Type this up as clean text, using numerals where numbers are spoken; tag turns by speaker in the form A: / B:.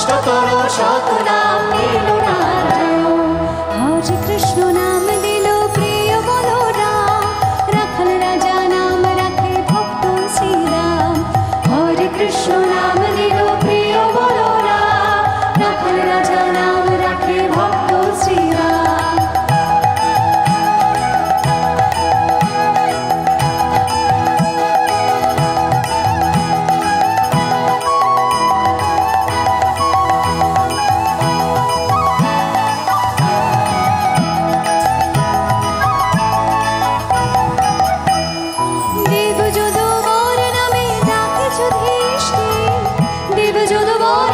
A: অষ্টতর শত নাম নিল নারায়ণ। হরে কৃষ্ণ নাম দিল প্রিয় বলরাম, রাখাল রাজা নাম রাখে ভক্ত শ্রীরাম। হরে কৃষ্ণ নাম দিল প্রিয় বলরাম, রাখাল রাজা নাম রাখে ভক্ত শ্রীরাম। দেব যদুবর নামে ডাকে যুধিষ্ঠির, দেব যদুবর